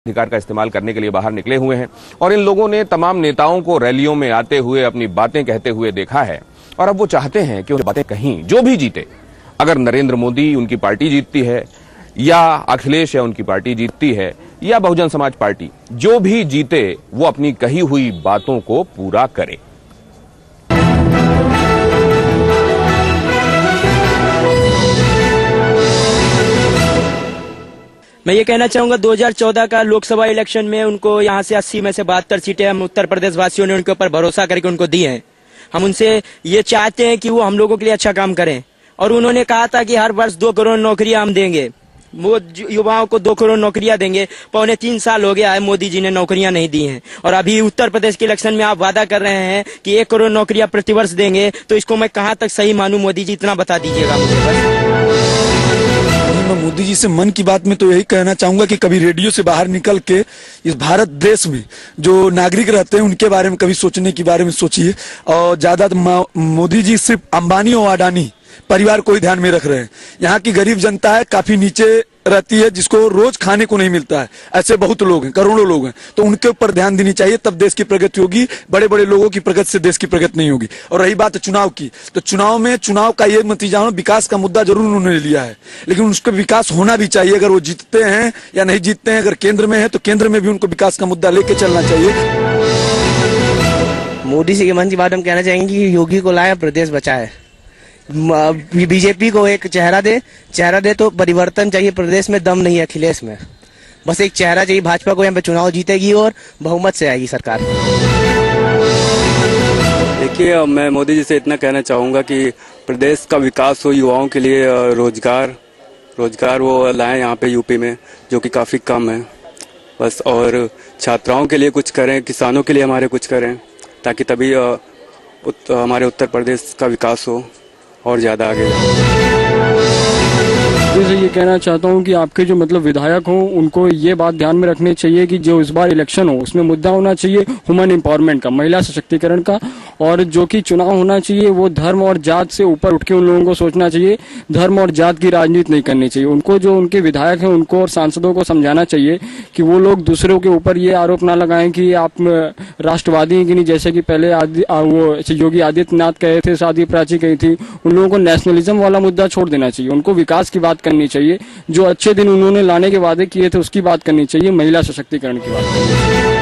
अधिकार का इस्तेमाल करने के लिए बाहर निकले हुए हैं और इन लोगों ने तमाम नेताओं को रैलियों में आते हुए अपनी बातें कहते हुए देखा है और अब वो चाहते हैं कि उन्हें बातें कहीं जो भी जीते, अगर नरेंद्र मोदी उनकी पार्टी जीतती है या अखिलेश या उनकी पार्टी जीतती है या बहुजन समाज पार्टी, जो भी जीते वो अपनी कही हुई बातों को पूरा करे। मैं ये कहना चाहूंगा 2014 का लोकसभा इलेक्शन में उनको यहाँ से 80 में से 72 सीटें हम उत्तर प्रदेश वासियों ने उनके ऊपर भरोसा करके उनको दी हैं। हम उनसे ये चाहते हैं कि वो हम लोगों के लिए अच्छा काम करें और उन्होंने कहा था कि हर वर्ष 2 करोड़ नौकरियां हम देंगे, वो युवाओं को 2 करोड़ नौकरियां देंगे। 3.25 साल हो गया है मोदी जी ने नौकरियां नहीं दी हैं और अभी उत्तर प्रदेश के इलेक्शन में आप वादा कर रहे हैं कि 1 करोड़ नौकरियां प्रतिवर्ष देंगे, तो इसको मैं कहां तक सही मानूं? मोदी जी इतना बता दीजिएगा मुझे बस। मैं मोदी जी से मन की बात में तो यही कहना चाहूंगा कि कभी रेडियो से बाहर निकल के इस भारत देश में जो नागरिक रहते हैं उनके बारे में कभी सोचने के बारे में सोचिए। और ज्यादा मोदी जी सिर्फ अंबानी और अडानी परिवार को ही ध्यान में रख रहे हैं। यहाँ की गरीब जनता है, काफी नीचे रहती है, जिसको रोज खाने को नहीं मिलता है। ऐसे बहुत लोग हैं, करोड़ों लोग हैं, तो उनके ऊपर ध्यान देनी चाहिए, तब देश की प्रगति होगी। बड़े बड़े लोगों की प्रगति से देश की प्रगति नहीं होगी। और रही बात चुनाव की, तो चुनाव का ये नतीजा विकास का मुद्दा जरूर उन्होंने लिया है, लेकिन उसका विकास होना भी चाहिए। अगर वो जीतते हैं या नहीं जीतते हैं, अगर केंद्र में है तो केंद्र में भी उनको विकास का मुद्दा लेके चलना चाहिए। मोदी जी के मन की बात हम कहना चाहेंगे कि योगी को लाए, प्रदेश बचाए। बीजेपी को एक चेहरा दे तो परिवर्तन चाहिए। प्रदेश में दम नहीं है अखिलेश में, बस एक चेहरा चाहिए। भाजपा को यहाँ पे चुनाव जीतेगी और बहुमत से आएगी सरकार। देखिए, मैं मोदी जी से इतना कहना चाहूँगा कि प्रदेश का विकास हो, युवाओं के लिए रोजगार वो लाएं यहाँ पे यूपी में, जो कि काफ़ी कम है बस। और छात्राओं के लिए कुछ करें, किसानों के लिए हमारे कुछ करें, ताकि तभी हमारे उत्तर प्रदेश का विकास हो और ज़्यादा आगे। जैसे ये कहना चाहता हूँ कि आपके जो विधायक हों उनको ये बात ध्यान में रखनी चाहिए कि जो इस बार इलेक्शन हो उसमें मुद्दा होना चाहिए ह्यूमन एम्पावरमेंट का, महिला सशक्तिकरण का। और जो कि चुनाव होना चाहिए वो धर्म और जात से ऊपर उठ के उन लोगों को सोचना चाहिए। धर्म और जात की राजनीति नहीं करनी चाहिए। उनको, जो उनके विधायक हैं, उनको और सांसदों को समझाना चाहिए कि वो लोग दूसरों के ऊपर ये आरोप ना लगाएं कि आप राष्ट्रवादी हैं कि नहीं। जैसे कि पहले वो योगी आदित्यनाथ कहे थे, साध्वी प्राची कही थी। उन लोगों को नेशनलिज्म वाला मुद्दा छोड़ देना चाहिए। उनको विकास की बात करनी चाहिए, जो अच्छे दिन उन्होंने लाने के वादे किए थे उसकी बात करनी चाहिए, महिला सशक्तिकरण की बात करनी चाहिए।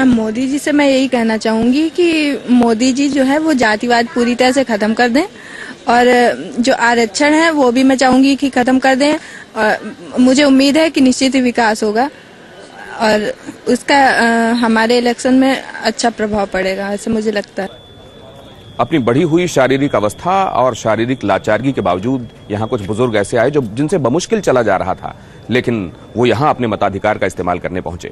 मोदी जी से मैं यही कहना चाहूंगी कि मोदी जी जो है वो जातिवाद पूरी तरह से खत्म कर दें और जो आरक्षण है वो भी मैं चाहूंगी कि खत्म कर दें। और मुझे उम्मीद है कि निश्चित ही विकास होगा और उसका हमारे इलेक्शन में अच्छा प्रभाव पड़ेगा, ऐसे मुझे लगता है। अपनी बढ़ी हुई शारीरिक अवस्था और शारीरिक लाचारगी के बावजूद यहाँ कुछ बुजुर्ग ऐसे आए जो जिनसे बमुश्किल चला जा रहा था, लेकिन वो यहाँ अपने मताधिकार का इस्तेमाल करने पहुंचे।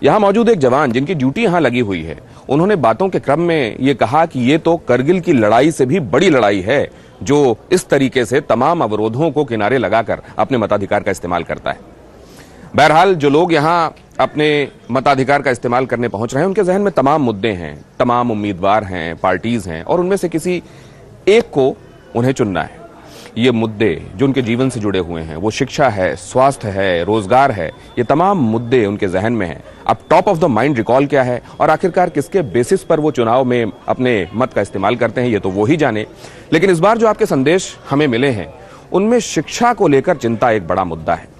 यहाँ मौजूद एक जवान जिनकी ड्यूटी यहाँ लगी हुई है, उन्होंने बातों के क्रम में ये कहा कि ये तो करगिल की लड़ाई से भी बड़ी लड़ाई है, जो इस तरीके से तमाम अवरोधों को किनारे लगाकर अपने मताधिकार का इस्तेमाल करता है। बहरहाल जो लोग यहाँ अपने मताधिकार का इस्तेमाल करने पहुंच रहे हैं, उनके जहन में तमाम मुद्दे हैं, तमाम उम्मीदवार हैं, पार्टीज हैं और उनमें से किसी एक को उन्हें चुनना है। ये मुद्दे जो उनके जीवन से जुड़े हुए हैं, वो शिक्षा है, स्वास्थ्य है, रोजगार है, ये तमाम मुद्दे उनके जहन में हैं। अब top of the mind recall क्या है और आखिरकार किसके बेसिस पर वो चुनाव में अपने मत का इस्तेमाल करते हैं, ये तो वो ही जाने। लेकिन इस बार जो आपके संदेश हमें मिले हैं उनमें शिक्षा को लेकर चिंता एक बड़ा मुद्दा है।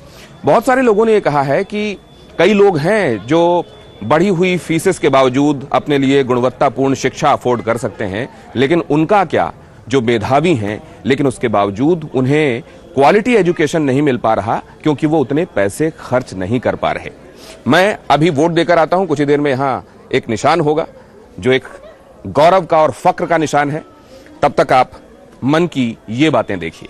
बहुत सारे लोगों ने यह कहा है कि कई लोग हैं जो बढ़ी हुई फीसेस के बावजूद अपने लिए गुणवत्तापूर्ण शिक्षा अफोर्ड कर सकते हैं, लेकिन उनका क्या, जो मेधावी हैं लेकिन उसके बावजूद उन्हें क्वालिटी एजुकेशन नहीं मिल पा रहा क्योंकि वो उतने पैसे खर्च नहीं कर पा रहे। मैं अभी वोट देकर आता हूं, कुछ ही देर में यहां एक निशान होगा जो एक गौरव का और फक्र का निशान है। तब तक आप मन की ये बातें देखिए।